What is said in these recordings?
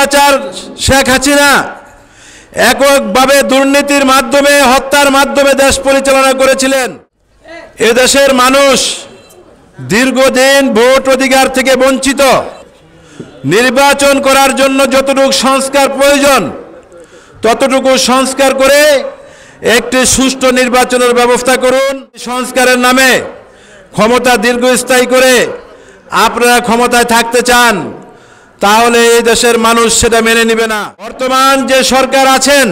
স্বৈরাচার শেখ হাসিনা এককভাবে দুর্নীতির মাধ্যমে হত্যার মাধ্যমে দেশ পরিচালনা করেছিলেন। এদেশের মানুষ দীর্ঘদিন ভোট অধিকার থেকে বঞ্চিত। নির্বাচন করার জন্য যতটুকু সংস্কার প্রয়োজন ততটুকু সংস্কার করে একটি সুষ্ঠু নির্বাচনের ব্যবস্থা করুন। সংস্কারের নামে ক্ষমতা দীর্ঘস্থায়ী করে আপনারা ক্ষমতায় থাকতে চান, তাহলে এই দেশের মানুষ সেটা মেনে নেবে না। বর্তমান যে সরকার আছেন,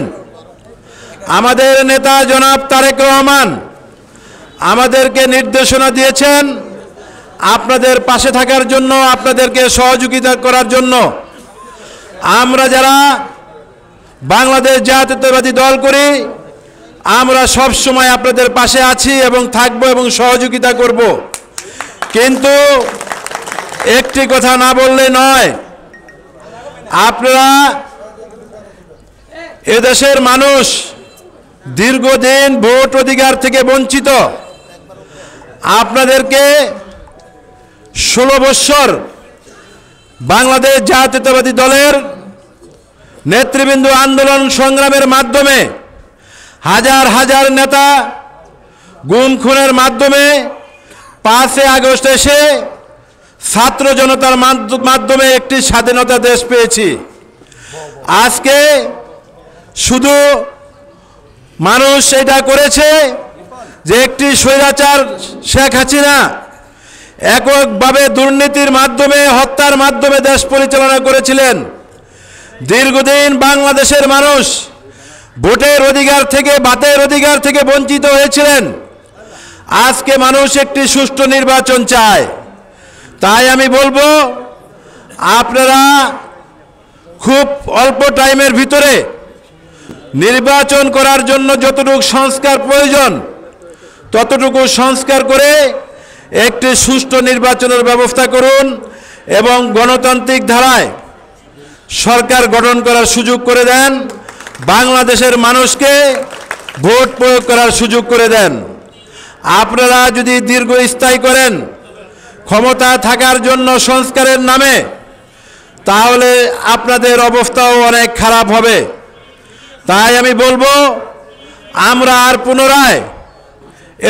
আমাদের নেতা জনাব তারেক রহমান আমাদেরকে নির্দেশনা দিয়েছেন আপনাদের পাশে থাকার জন্য, আপনাদেরকে সহযোগিতা করার জন্য। আমরা যারা বাংলাদেশ জাতীয়তাবাদী দল করি, আমরা সব সময় আপনাদের পাশে আছি এবং থাকব এবং সহযোগিতা করব। কিন্তু একটি কথা না বললে নয়, আপনারা এদেশের মানুষ দীর্ঘদিন ভোট অধিকার থেকে বঞ্চিত। আপনাদেরকে 16 বছর বাংলাদেশ জাতীয়তাবাদী দলের নেতৃবৃন্দ আন্দোলন সংগ্রামের মাধ্যমে হাজার হাজার নেতা গুম খুনের মাধ্যমে 5 আগস্ট এসে ছাত্র জনতার মাধ্যমে একটি স্বাধীনতা দেশ পেয়েছি। আজকে শুধু মানুষ এটা করেছে যে একটি স্বৈরাচার শেখ হাসিনা এককভাবে দুর্নীতির মাধ্যমে হত্যার মাধ্যমে দেশ পরিচালনা করেছিলেন। দীর্ঘদিন বাংলাদেশের মানুষ ভোটের অধিকার থেকে বাতের অধিকার থেকে বঞ্চিত হয়েছিলেন। আজকে মানুষ একটি সুষ্ঠু নির্বাচন চায়। তাই আমি বলবো, আপনারা খুব অল্প টাইমের ভিতরে নির্বাচন করার জন্য যতটুকু সংস্কার প্রয়োজন ততটুকু সংস্কার করে একটি সুষ্ঠু নির্বাচনের ব্যবস্থা করুন এবং গণতান্ত্রিক ধারায় সরকার গঠন করার সুযোগ করে দেন। বাংলাদেশের মানুষকে ভোট প্রয়োগ করার সুযোগ করে দেন। আপনারা যদি দীর্ঘস্থায়ী করেন ক্ষমতা থাকার জন্য সংস্কারের নামে, তাহলে আপনাদের অবস্থাও অনেক খারাপ হবে। তাই আমি বলবো, আমরা আর পুনরায়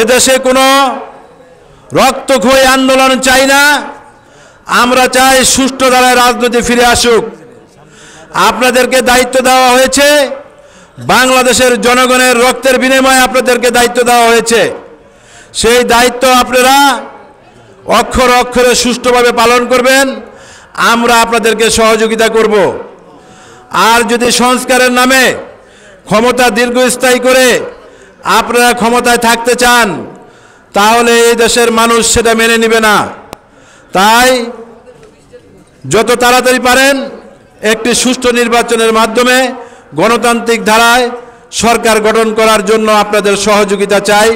এদেশে কোনো রক্তক্ষয়ী আন্দোলন চাই না। আমরা চাই সুষ্ঠু ধারায় রাজনীতি ফিরে আসুক। আপনাদেরকে দায়িত্ব দেওয়া হয়েছে, বাংলাদেশের জনগণের রক্তের বিনিময়ে আপনাদেরকে দায়িত্ব দেওয়া হয়েছে। সেই দায়িত্ব আপনারা অক্ষরে অক্ষরে সুষ্ঠুভাবে পালন করবেন। আমরা আপনাদেরকে সহযোগিতা করব। আর যদি সংস্কারের নামে ক্ষমতা দীর্ঘস্থায়ী করে আপনারা ক্ষমতায় থাকতে চান, তাহলে এই দেশের মানুষ সেটা মেনে নেবে না। তাই যত তাড়াতাড়ি পারেন একটি সুষ্ঠু নির্বাচনের মাধ্যমে গণতান্ত্রিক ধারায় সরকার গঠন করার জন্য আপনাদের সহযোগিতা চাই।